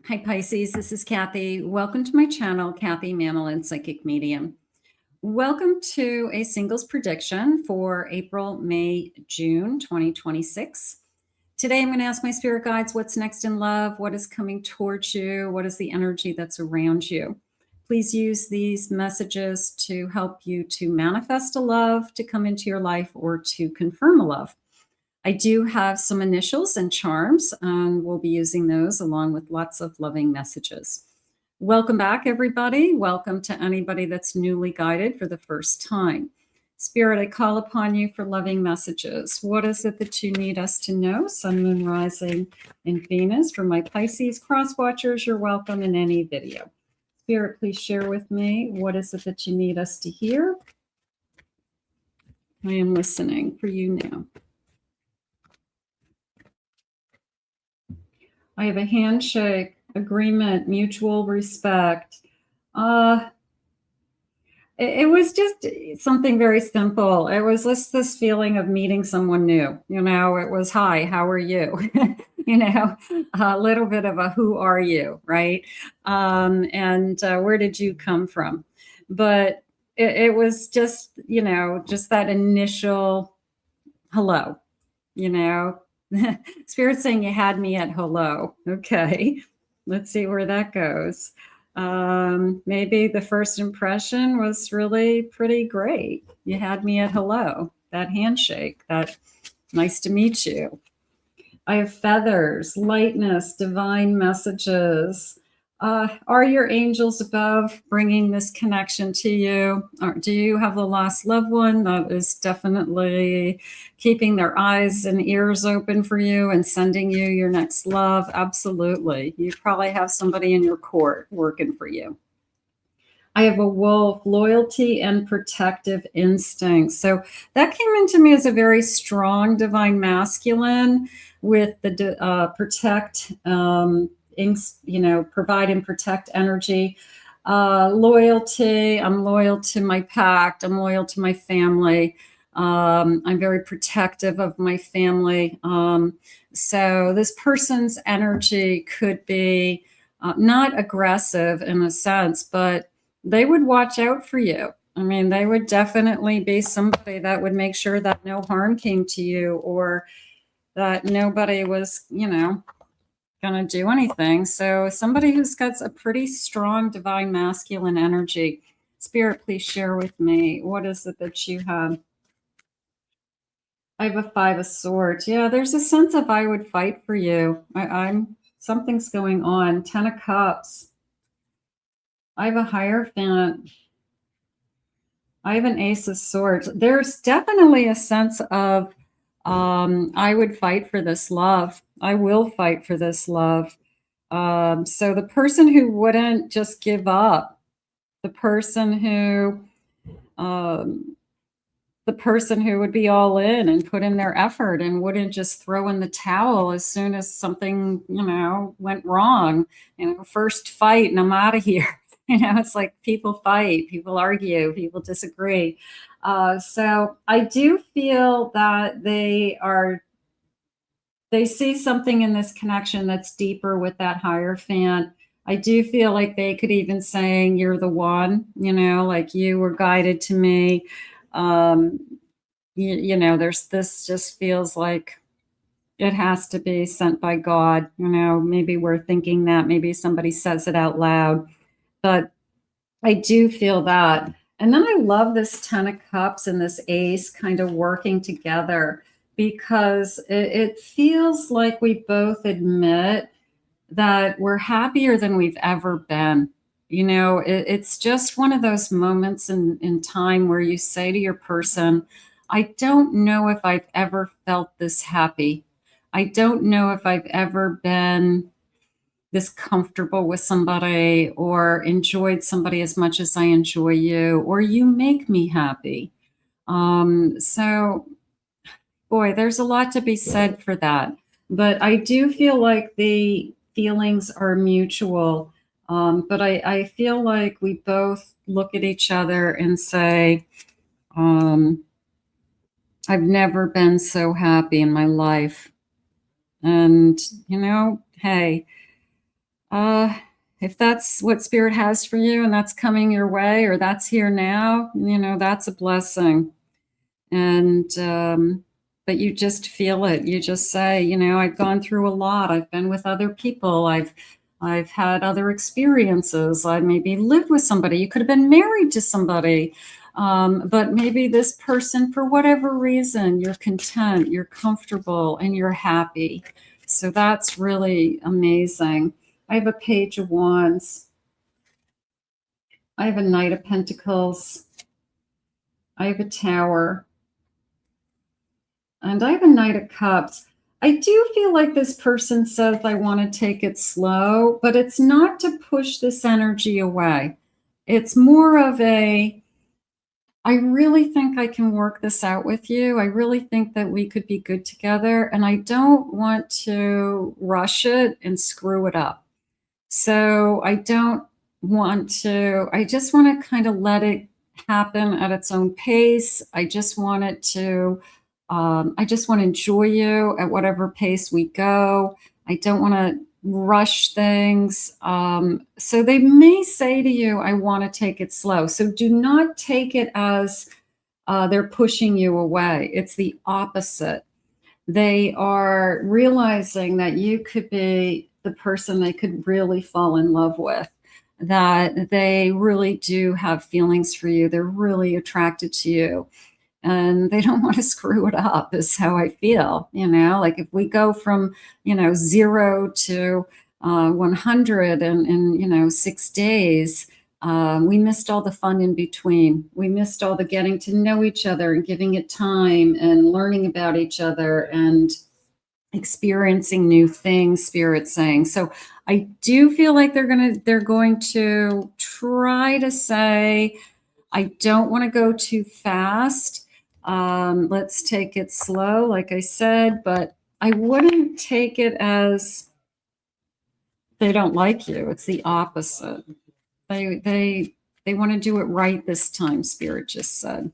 Hi Pisces, this is Kathy. Welcome to my channel, Kathy Mamolen, Psychic Medium. Welcome to a singles prediction for April, May, June 2026. Today I'm going to ask my spirit guides what's next in love, what is coming towards you, what is the energy that's around you. Please use these messages to help you to manifest a love to come into your life or to confirm a love. I do have some initials and charms, and we'll be using those along with lots of loving messages. Welcome back, everybody. Welcome to anybody that's newly guided for the first time. Spirit, I call upon you for loving messages. What is it that you need us to know? Sun, Moon, Rising, and Venus. For my Pisces cross watchers, you're welcome in any video. Spirit, please share with me. What is it that you need us to hear? I am listening for you now. I have a handshake, agreement, mutual respect. It was just something very simple. It was just this feeling of meeting someone new. You know, it was, hi, how are you? You know, a little bit of a who are you, right? And where did you come from? But it was just, you know, just that initial hello, you know. Spirit saying you had me at hello. Okay, let's see where that goes. Maybe the first impression was really pretty great. You had me at hello, that handshake, that nice to meet you. I have feathers, lightness, divine messages. Are your angels above bringing this connection to you? Or do you have the lost loved one that is definitely keeping their eyes and ears open for you and sending you your next love? Absolutely. You probably have somebody in your court working for you. I have a wolf, loyalty and protective instincts. So that came into me as a very strong divine masculine with the protect, you know, provide and protect energy. Loyalty, I'm loyal to my pact. I'm loyal to my family. I'm very protective of my family. So this person's energy could be not aggressive in a sense, but they would watch out for you. I mean, they would definitely be somebody that would make sure that no harm came to you or that nobody was, you know, going to do anything. So somebody who's got a pretty strong divine masculine energy. Spirit, please share with me. What is it that you have? I have a 5 of Swords. Yeah, there's a sense of I would fight for you. Something's going on. 10 of Cups. I have a Hierophant. I have an Ace of Swords. There's definitely a sense of I would fight for this love. I will fight for this love. So the person who wouldn't just give up, the person who would be all in and put in their effort and wouldn't just throw in the towel as soon as something, you know, went wrong. You know, first fight and I'm out of here. You know, it's like people fight, people argue, people disagree. So I do feel that they see something in this connection that's deeper with that Hierophant. I do feel like they could even saying, you're the one, you know, like you were guided to me. You know, this just feels like it has to be sent by God. You know, maybe we're thinking that, maybe somebody says it out loud, but I do feel that. And then I love this 10 of Cups and this Ace kind of working together because it feels like we both admit that we're happier than we've ever been. You know, it's just one of those moments in time where you say to your person, I don't know if I've ever felt this happy. I don't know if I've ever been this comfortable with somebody or enjoyed somebody as much as I enjoy you, or you make me happy. So, boy, there's a lot to be said for that. But I do feel like the feelings are mutual. But I feel like we both look at each other and say, I've never been so happy in my life. And, you know, hey, Uh, if that's what spirit has for you and that's coming your way or that's here now, that's a blessing. And but you just feel it. You just say, I've gone through a lot. I've been with other people. I've had other experiences. I maybe lived with somebody. You could have been married to somebody. But maybe this person, for whatever reason, you're content, you're comfortable, and you're happy. So that's really amazing. I have a Page of Wands. I have a Knight of Pentacles. I have a Tower. And I have a Knight of Cups. I do feel like this person says, I want to take it slow, but it's not to push this energy away. It's more of I really think I can work this out with you. I really think that we could be good together. And I don't want to rush it and screw it up. So I don't want to, I just want to kind of let it happen at its own pace. I just want it to, I just want to enjoy you at whatever pace we go. I don't want to rush things. So they may say to you, I want to take it slow. So do not take it as they're pushing you away. It's the opposite. They are realizing that you could be the person they could really fall in love with, that they really do have feelings for you. They're really attracted to you and they don't want to screw it up, is how I feel. Like if we go from, 0 to 100 in 6 days, we missed all the fun in between. We missed all the getting to know each other and giving it time and learning about each other and experiencing new things, Spirit's saying. So I do feel like they're going to try to say, I don't want to go too fast. Let's take it slow, like I said, but I wouldn't take it as they don't like you. It's the opposite. They want to do it right this time, Spirit just said.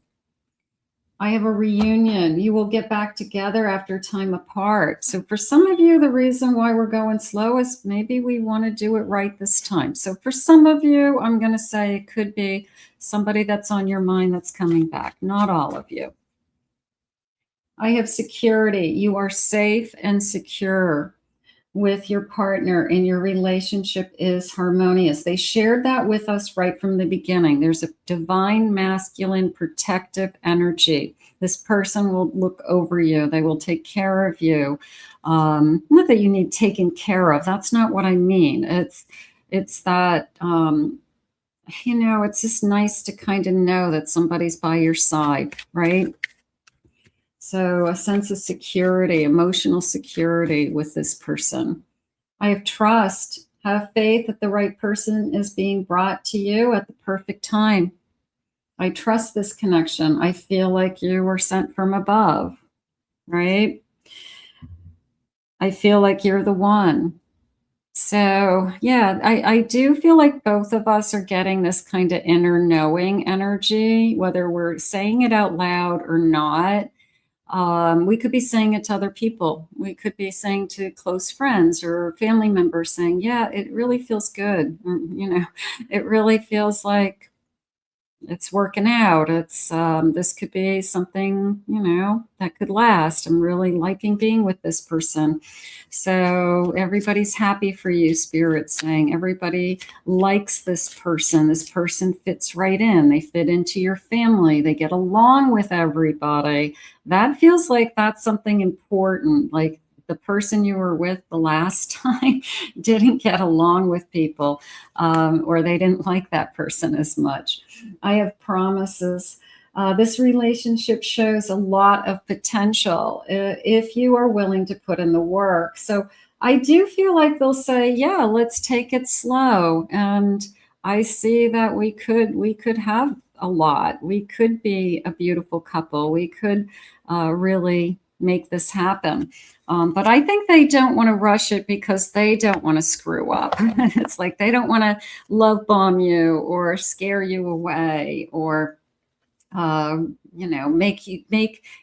I have a reunion. You will get back together after time apart. So for some of you, the reason why we're going slow is maybe we want to do it right this time. So for some of you, I'm going to say it could be somebody that's on your mind that's coming back. Not all of you. I have security. You are safe and secure with your partner and your relationship is harmonious. They shared that with us right from the beginning. There's a divine masculine protective energy. This person will look over you. They will take care of you. Not that you need taken care of. That's not what I mean. It's that, it's just nice to kind of know that somebody's by your side, right? So a sense of security, emotional security with this person. I have trust, have faith that the right person is being brought to you at the perfect time. I trust this connection. I feel like you were sent from above, right? I feel like you're the one. So yeah, I do feel like both of us are getting this kind of inner knowing energy, whether we're saying it out loud or not. We could be saying it to other people. We could be saying to close friends or family members saying, yeah, it really feels good. Or, it really feels like it's working out. It's this could be something, that could last. I'm really liking being with this person. So everybody's happy for you, Spirit's saying. Everybody likes this person. This person fits right in. They fit into your family. They get along with everybody. That feels like that's something important. Like the person you were with the last time didn't get along with people, or they didn't like that person as much. I have promises. This relationship shows a lot of potential if you are willing to put in the work. So I do feel like they'll say, yeah, let's take it slow. And I see that we could have a lot. We could be a beautiful couple. We could really make this happen. But I think they don't want to rush it because they don't want to screw up. It's like they don't want to love bomb you or scare you away or make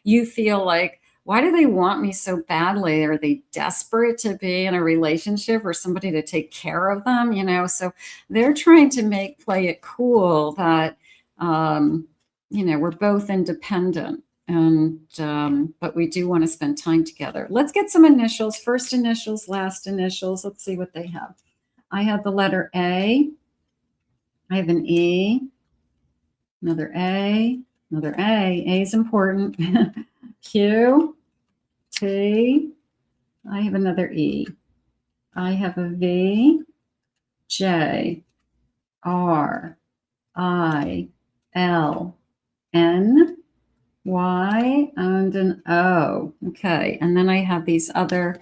you feel like, why do they want me so badly? Are they desperate to be in a relationship or somebody to take care of them? You know, so they're trying to play it cool that, you know, we're both independent. And but we do want to spend time together. Let's get some initials, first initials, last initials. Let's see what they have. I have the letter A. I have an E, another A, another A. A is important. Q, T. I have another E. I have a V, J, R, I, L, N, Y, and an O. Okay, and then I have these other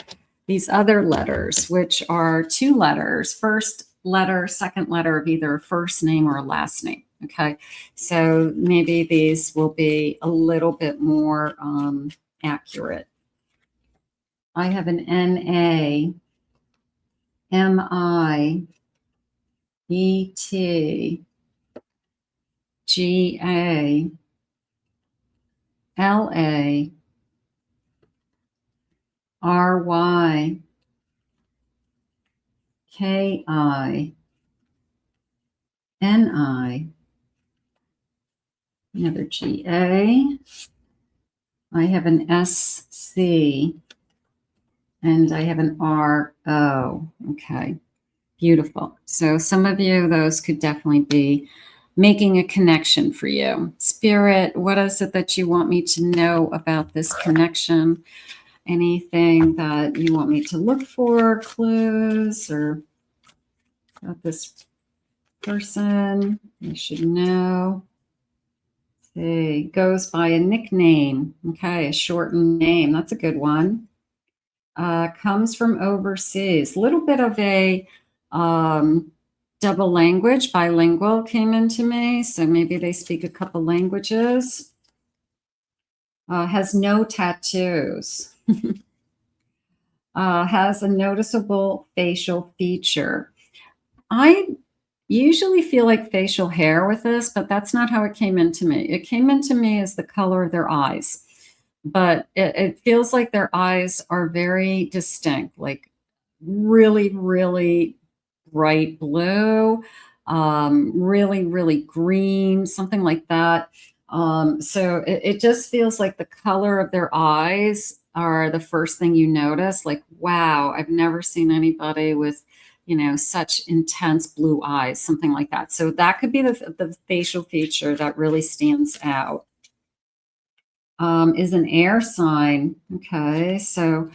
letters, which are 2 letters. First letter, second letter of either a first name or a last name. Okay, so maybe these will be a little bit more accurate. I have an N-A, M-I, E-T, G-A, L-A, R-Y, K-I, N-I, another G-A. I have an S-C, and I have an R-O. Okay, beautiful. So some of you, those could definitely be making a connection for you. Spirit, what is it that you want me to know about this connection? Anything that you want me to look for, clues, or about this person you should know? Let's see, goes by a nickname. Okay, a shortened name. That's a good one. Comes from overseas. A little bit of a double language, bilingual came into me. So maybe they speak a couple languages. Has no tattoos. Has a noticeable facial feature. I usually feel like facial hair with this, but that's not how it came into me. It came into me as the color of their eyes. But it feels like their eyes are very distinct, like really, really bright blue, really, really green, something like that. So it just feels like the color of their eyes are the first thing you notice. Like, wow, I've never seen anybody with, you know, such intense blue eyes, something like that. So that could be the facial feature that really stands out. Is an air sign. Okay, so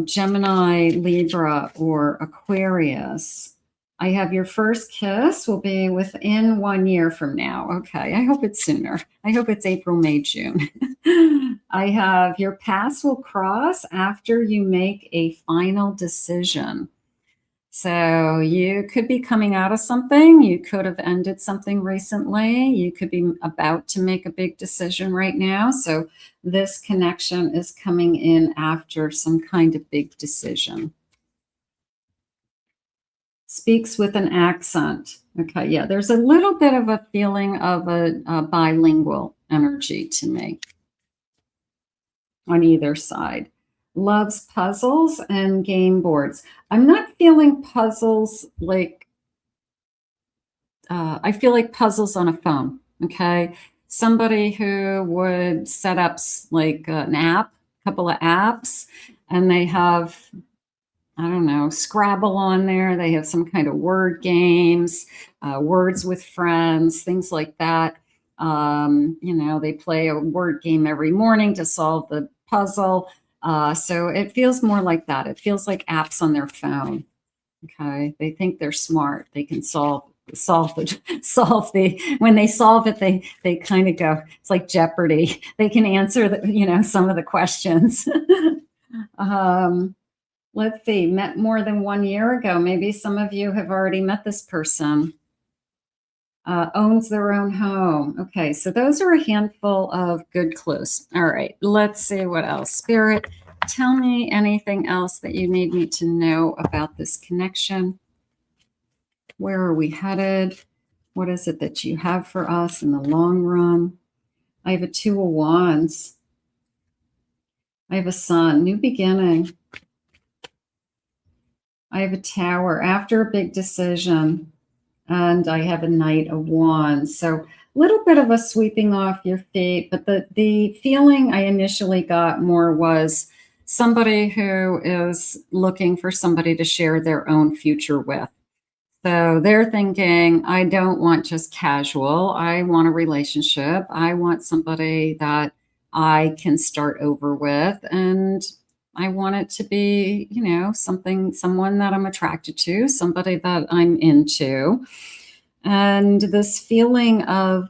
Gemini, Libra, or Aquarius. I have your first kiss will be within 1 year from now. Okay, I hope it's sooner. I hope it's April, May, June. I have your paths will cross after you make a final decision. So you could be coming out of something. You could have ended something recently. You could be about to make a big decision right now. So this connection is coming in after some kind of big decision. Speaks with an accent. Okay, yeah, there's a little bit of a feeling of a bilingual energy to me on either side. Loves puzzles and game boards. I'm not feeling puzzles like, I feel like puzzles on a phone, okay? Somebody who would set up like an app, a couple of apps, and they have, I don't know, Scrabble on there. They have some kind of word games, words with friends, things like that. You know, they play a word game every morning to solve the puzzle. So it feels more like that. It feels like apps on their phone. Okay, they think they're smart. They can solve the when they solve it, they kind of go. It's like Jeopardy. They can answer some of the questions. Let's see. Met more than 1 year ago. Maybe some of you have already met this person. Owns their own home. Okay, so those are a handful of good clues. All right, let's see what else. Spirit, tell me anything else that you need me to know about this connection. Where are we headed? What is it that you have for us in the long run? I have a 2 of Wands. I have a sun, new beginning. I have a tower after a big decision, and I have a knight of wands. So a little bit of a sweeping off your feet, but the feeling I initially got more was somebody who is looking for somebody to share their own future with. So they're thinking, I don't want just casual. I want a relationship. I want somebody that I can start over with. And I want it to be, you know, someone that I'm attracted to, somebody that I'm into. And this feeling of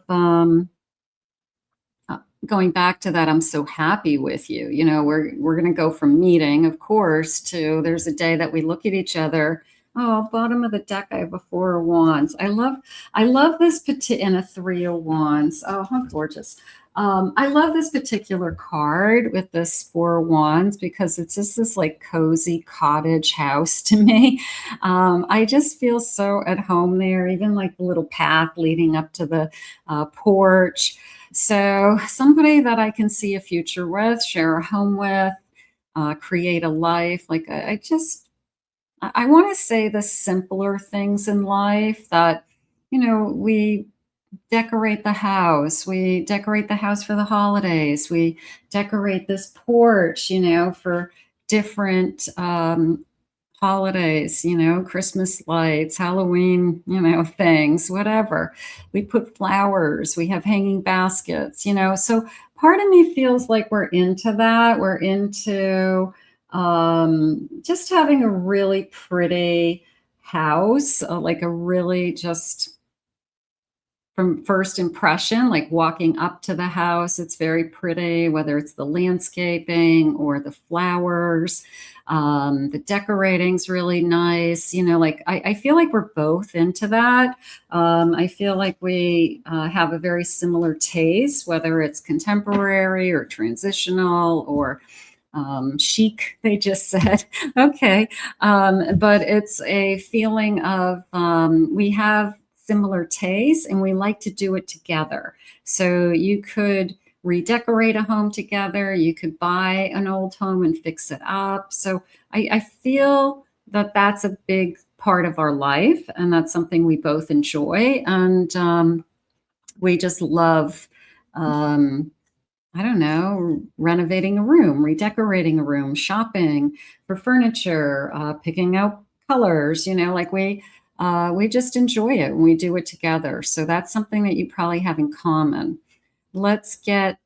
going back to that, I'm so happy with you. You know, we're going to go from meeting, of course, to there's a day that we look at each other. Oh, bottom of the deck, I have a 4 of wands. I love this and a 3 of wands. Oh, how gorgeous. I love this particular card with this 4 of wands because it's just this like cozy cottage house to me. I just feel so at home there, even like the little path leading up to the porch. So somebody that I can see a future with, share a home with, create a life. Like I want to say the simpler things in life that, you know, we decorate the house. We decorate the house for the holidays. We decorate this porch, you know, for different holidays, you know, Christmas lights, Halloween, you know, things, whatever. We put flowers, we have hanging baskets, you know. So part of me feels like we're into that. We're into just having a really pretty house, like a really just from first impression, like walking up to the house, it's very pretty, whether it's the landscaping or the flowers. The decorating's really nice. You know, like I feel like we're both into that. I feel like we have a very similar taste, whether it's contemporary or transitional or chic, they just said. Okay. But it's a feeling of we have similar tastes and we like to do it together. So you could redecorate a home together. You could buy an old home and fix it up. So I feel that that's a big part of our life and that's something we both enjoy. And we just love, I don't know, renovating a room, redecorating a room, shopping for furniture, picking out colors, you know, like we just enjoy it and we do it together. So that's something that you probably have in common. Let's get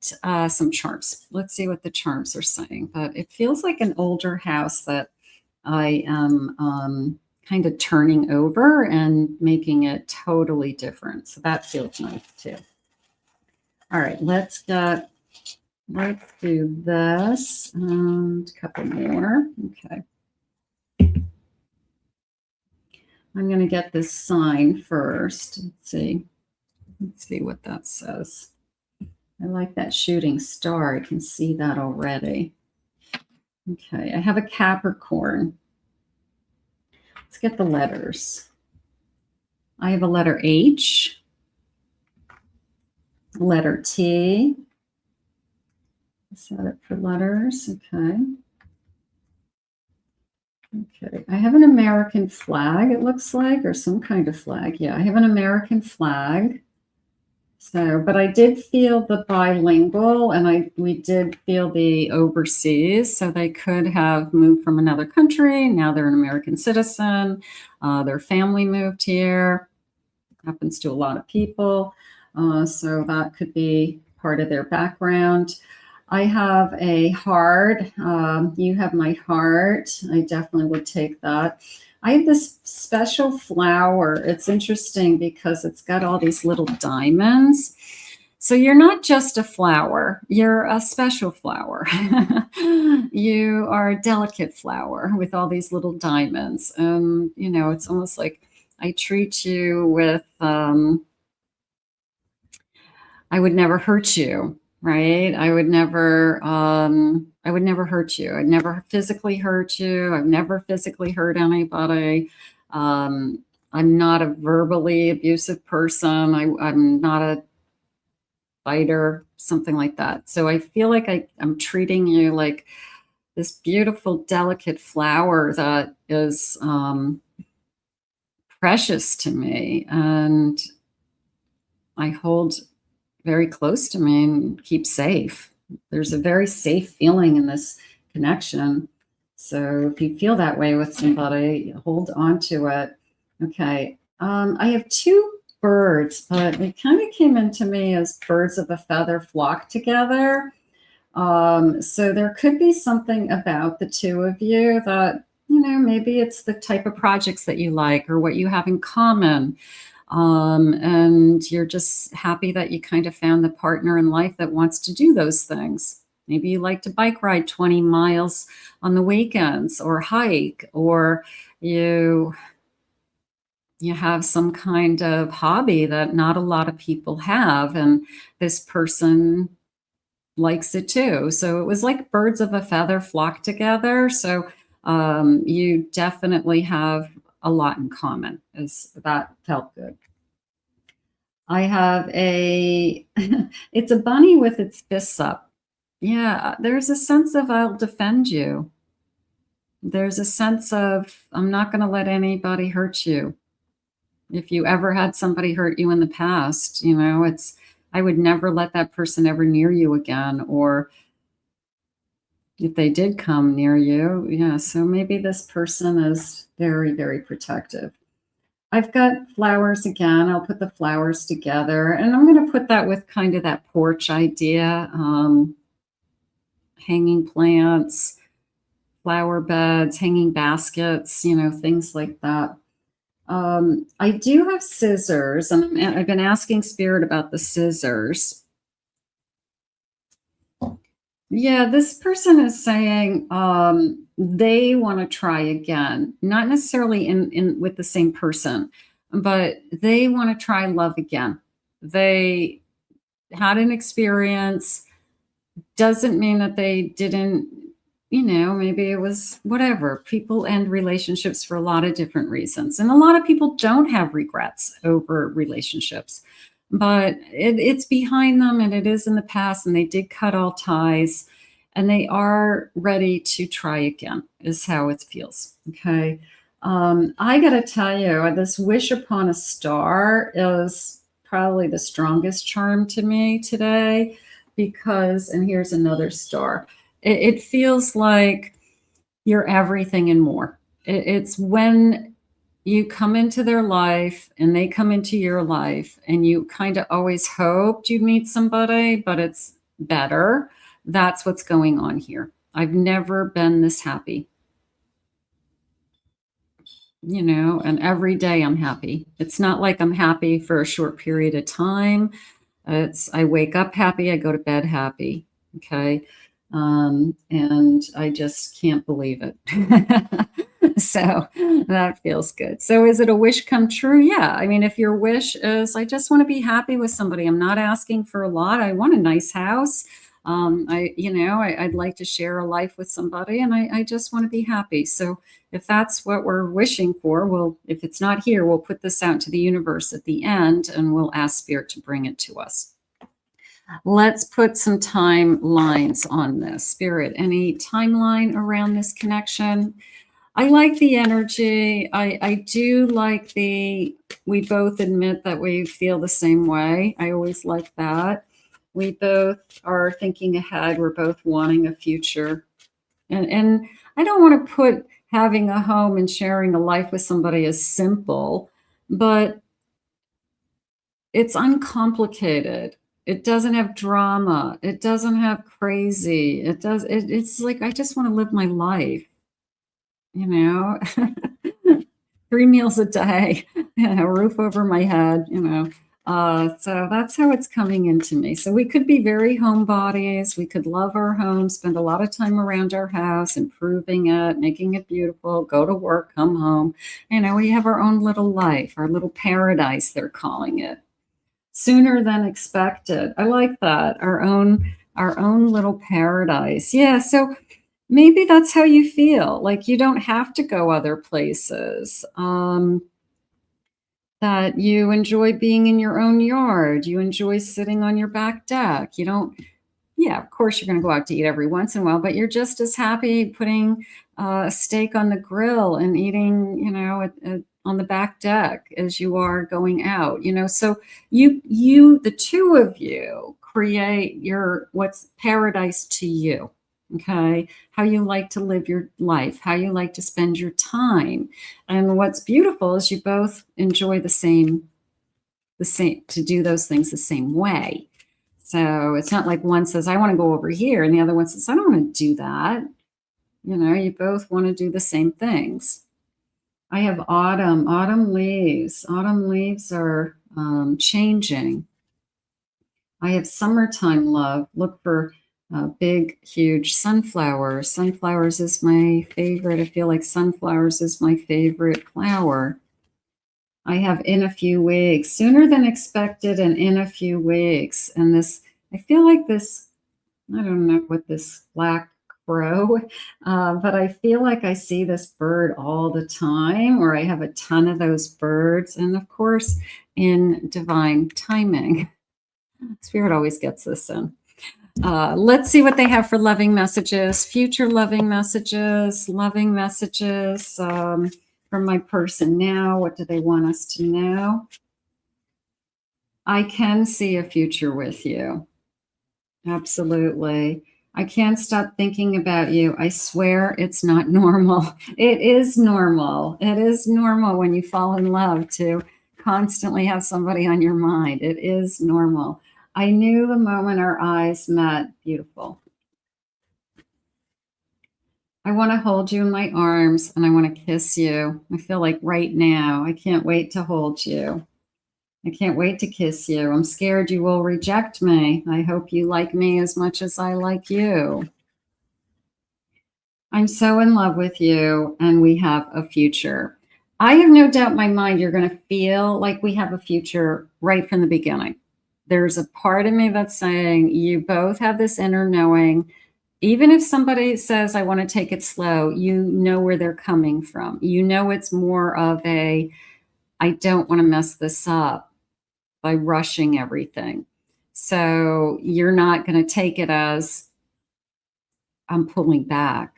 some charms. Let's see what the charms are saying. But it feels like an older house that I am kind of turning over and making it totally different. So that feels nice too. All right, let's do this and a couple more. Okay. I'm going to get this sign first. Let's see what that says. I like that shooting star. I can see that already. Okay, I have a Capricorn. Let's get the letters. I have a letter H, letter T. Is that it for letters? Okay. Okay, I have an American flag, it looks like, or some kind of flag. Yeah, I have an American flag. So, but I did feel the bilingual and we did feel the overseas. So they could have moved from another country. Now they're an American citizen. Their family moved here. Happens to a lot of people. So that could be part of their background. I have a heart. You have my heart. I definitely would take that. I have this special flower. It's interesting because it's got all these little diamonds. So you're not just a flower, you're a special flower. You are a delicate flower with all these little diamonds. You know, it's almost like I treat you with, I would never hurt you. Right? I would never hurt you. I'd never physically hurt you. I've never physically hurt anybody. I'm not a verbally abusive person. I'm not a fighter, something like that. So I feel like I'm treating you like this beautiful, delicate flower that is precious to me, and I hold very close to me and keep safe. There's a very safe feeling in this connection. So if you feel that way with somebody, hold on to it. Okay. I have two birds, but they kind of came into me as birds of a feather flock together. So there could be something about the two of you that, maybe it's the type of projects that you like or what you have in common. And you're just happy that you kind of found the partner in life that wants to do those things. Maybe you like to bike ride 20 miles on the weekends or hike, or you have some kind of hobby that not a lot of people have, and this person likes it too. So it was like birds of a feather flock together. So you definitely have a lot in common. That felt good. I have it's a bunny with its fists up. Yeah, there's a sense of I'll defend you. There's a sense of I'm not going to let anybody hurt you. If you ever had somebody hurt you in the past, I would never let that person ever near you again. Or if they did come near you, yeah, so maybe this person is very, very protective. I've got flowers again. I'll put the flowers together, and I'm going to put that with kind of that porch idea, hanging plants, flower beds, hanging baskets, things like that. I do have scissors, and I've been asking Spirit about the scissors. Yeah, this person is saying they want to try again, not necessarily in with the same person, but they want to try love again. They had an experience. Doesn't mean that they didn't, maybe it was whatever. People end relationships for a lot of different reasons. And a lot of people don't have regrets over relationships, but it's behind them and it is in the past, and they did cut all ties and they are ready to try again, is how it feels. Okay. I got to tell you, this wish upon a star is probably the strongest charm to me today, because, and here's another star. It feels like you're everything and more. It's when you come into their life and they come into your life, and you kind of always hoped you'd meet somebody, but it's better. That's what's going on here. I've never been this happy. And every day I'm happy. It's not like I'm happy for a short period of time. I wake up happy, I go to bed happy. Okay. And I just can't believe it. So that feels good. So is it a wish come true? Yeah. I mean, if your wish is, I just want to be happy with somebody, I'm not asking for a lot. I want a nice house. I'd like to share a life with somebody, and I just want to be happy. So if that's what we're wishing for, if it's not here, we'll put this out to the universe at the end, and we'll ask Spirit to bring it to us. Let's put some timelines on this. Spirit, any timeline around this connection? I like the energy. I do like we both admit that we feel the same way. I always like that. We both are thinking ahead. We're both wanting a future. And I don't want to put having a home and sharing a life with somebody as simple, but it's uncomplicated. It doesn't have drama. It doesn't have crazy. It's like, I just want to live my life, 3 meals a day, a roof over my head, so that's how it's coming into me. So we could be very homebodies. We could love our home, spend a lot of time around our house, improving it, making it beautiful, go to work, come home. We have our own little life, our little paradise, they're calling it. Sooner than expected. I like that. Our own little paradise. Yeah. So maybe that's how you feel. Like you don't have to go other places. That you enjoy being in your own yard. You enjoy sitting on your back deck. You don't, yeah, of course you're going to go out to eat every once in a while, but you're just as happy putting a steak on the grill and eating, you know, on the back deck as you are going out, you know. So the two of you create what's paradise to you. Okay, how you like to live your life, how you like to spend your time. And what's beautiful is you both enjoy the same to do those things the same way. So it's not like one says, I want to go over here, and the other one says, I don't want to do that. You know, you both want to do the same things. I have autumn leaves. Autumn leaves are changing. I have summertime love. Look for big, huge sunflowers. Sunflowers is my favorite. I feel like sunflowers is my favorite flower. I have in a few weeks, sooner than expected, and in a few weeks. And this, I feel like this, I don't know what this black crow, but I feel like I see this bird all the time, or I have a ton of those birds. And of course, in divine timing, Spirit always gets this in. Let's see what they have for loving messages, future loving messages from my person now. What do they want us to know? I can see a future with you. Absolutely. I can't stop thinking about you. I swear it's not normal. It is normal. It is normal when you fall in love to constantly have somebody on your mind. It is normal. I knew the moment our eyes met. Beautiful. I want to hold you in my arms and I want to kiss you. I feel like right now, I can't wait to hold you. I can't wait to kiss you. I'm scared you will reject me. I hope you like me as much as I like you. I'm so in love with you and we have a future. I have no doubt in my mind you're going to feel like we have a future right from the beginning. There's a part of me that's saying you both have this inner knowing. Even if somebody says, I want to take it slow, you know where they're coming from. You know it's more of a, I don't want to mess this up by rushing everything. So you're not going to take it as, I'm pulling back.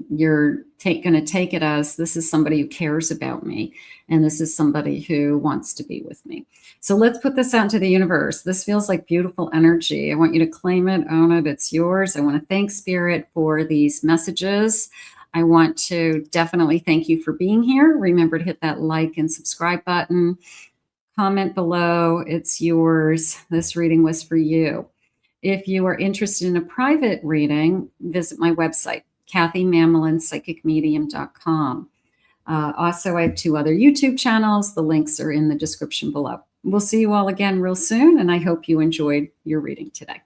You're going to take it as, this is somebody who cares about me, and this is somebody who wants to be with me. So let's put this out into the universe. This feels like beautiful energy. I want you to claim it, own it. It's yours. I want to thank Spirit for these messages. I want to definitely thank you for being here. Remember to hit that like and subscribe button. Comment below. It's yours. This reading was for you. If you are interested in a private reading, visit my website, KathyMamolenPsychicMedium.com. Also, I have 2 other YouTube channels. The links are in the description below. We'll see you all again real soon, and I hope you enjoyed your reading today.